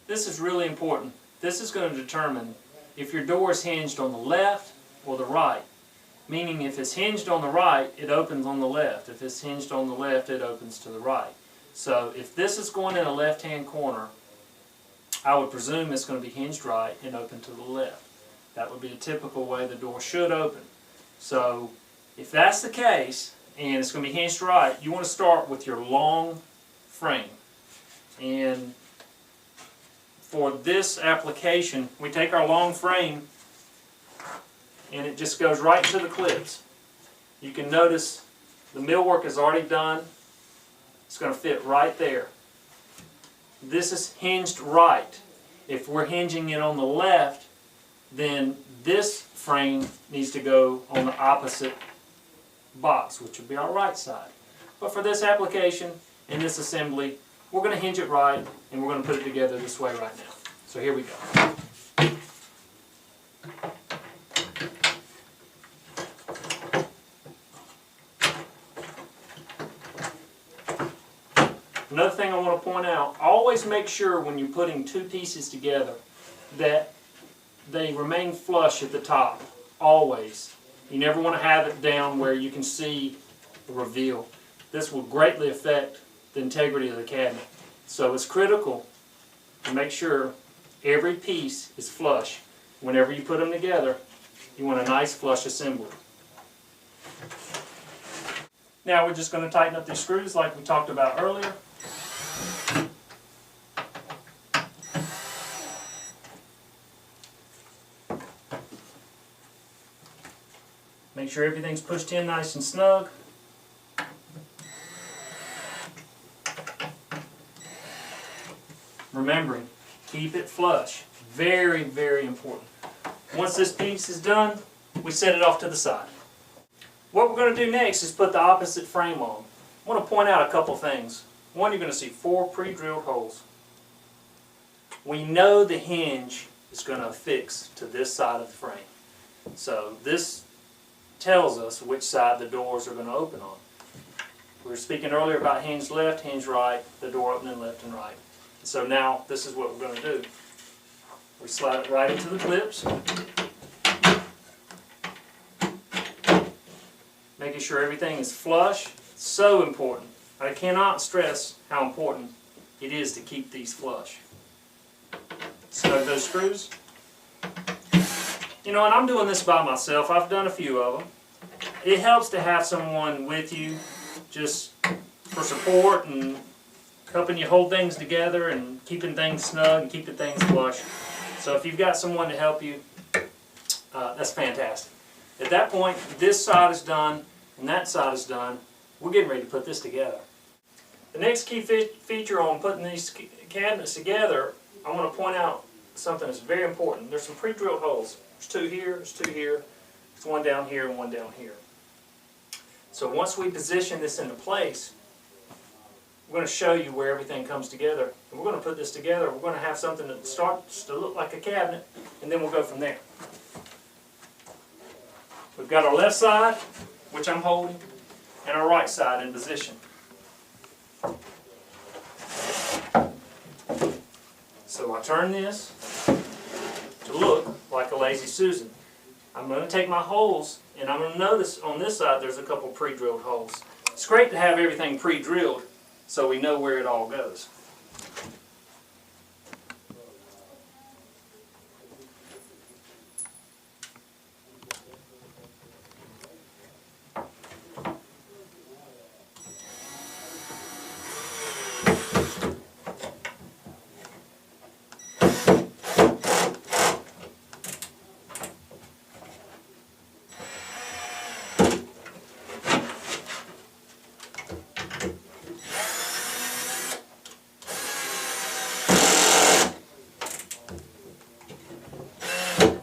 this is really important. This is going to determine if your door is hinged on the left or the right. Meaning if it's hinged on the right, it opens on the left. If it's hinged on the left, it opens to the right. So if this is going in a left-hand corner, I would presume it's going to be hinged right and open to the left. That would be a typical way the door should open. So if that's the case, and it's going to be hinged right, you want to start with your long frame. And for this application, we take our long frame and it just goes right to the clips. You can notice the millwork is already done. It's going to fit right there. This is hinged right. If we're hinging it on the left, then this frame needs to go on the opposite box, which would be our right side. But for this application, in this assembly, we're going to hinge it right, and we're going to put it together this way right now. So here we go. Another thing I want to point out, always make sure when you're putting two pieces together that they remain flush at the top, always. You never want to have it down where you can see the reveal. This will greatly affect the integrity of the cabinet. So it's critical to make sure every piece is flush. Whenever you put them together, you want a nice flush assembly. Now we're just going to tighten up these screws like we talked about earlier. Make sure everything's pushed in nice and snug. Remembering, keep it flush. Very, very important. Once this piece is done, we set it off to the side. What we're going to do next is put the opposite frame on. I want to point out a couple things. One, you're going to see 4 pre-drilled holes. We know the hinge is going to affix to this side of the frame. So this tells us which side the doors are going to open on. We were speaking earlier about hinge left, hinge right, the door opening left and right. So now this is what we're going to do. We slide it right into the clips, making sure everything is flush. So important. I cannot stress how important it is to keep these flush. Snug those screws. You know, and I'm doing this by myself. I've done a few of them. It helps to have someone with you just for support and helping you hold things together and keeping things snug and keeping things flush. So if you've got someone to help you, that's fantastic. At that point, this side is done and that side is done. We're getting ready to put this together. The next key feature on putting these cabinets together, I want to point out something that's very important. There's some pre-drilled holes. There's 2 here, there's 2 here, there's 1 down here and 1 down here. So once we position this into place, we're going to show you where everything comes together. And we're going to put this together. We're going to have something that starts to look like a cabinet, and then we'll go from there. We've got our left side, which I'm holding, and our right side in position. So I turn this to look like a Lazy Susan. I'm going to take my holes and I'm going to notice on this side there's a couple pre-drilled holes. It's great to have everything pre-drilled so we know where it all goes.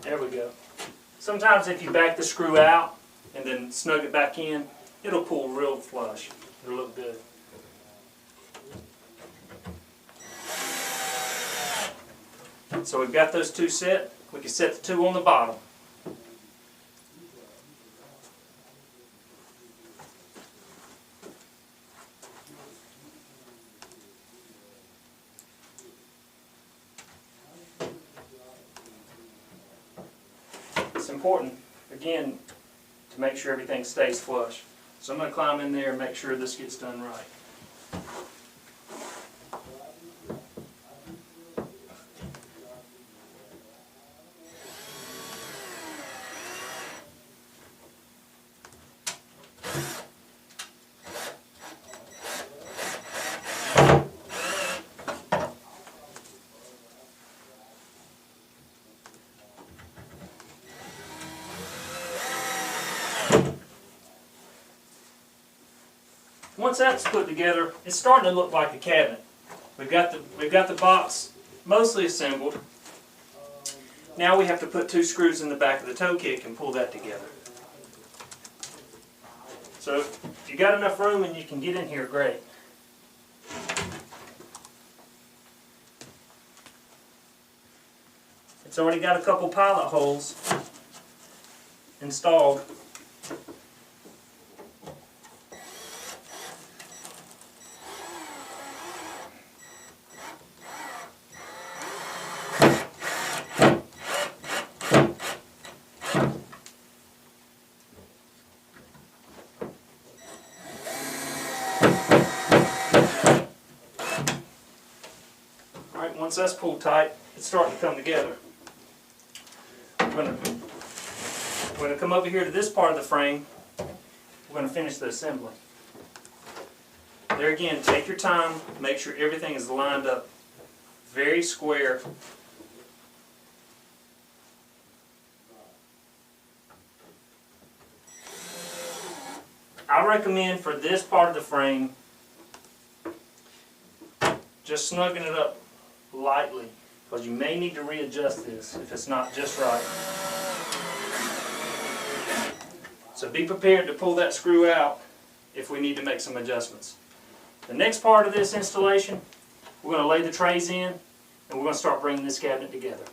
There we go. Sometimes if you back the screw out and then snug it back in, it'll pull real flush. It'll look good. So we've got those 2 set. We can set the 2 on the bottom. it's important, again, to make sure everything stays flush. So I'm going to climb in there and make sure this gets done right. Once that's put together, it's starting to look like a cabinet. We've got the box mostly assembled. Now we have to put 2 screws in the back of the toe kick and pull that together. So if you got enough room and you can get in here, great. It's already got a couple pilot holes installed. Once that's pulled tight, it's starting to come together. We're going to come over here to this part of the frame. We're going to finish the assembly. There again, take your time, make sure everything is lined up very square. I recommend for this part of the frame just snugging it up lightly, because you may need to readjust this if it's not just right. So be prepared to pull that screw out if we need to make some adjustments. The next part of this installation, we're going to lay the trays in and we're going to start bringing this cabinet together.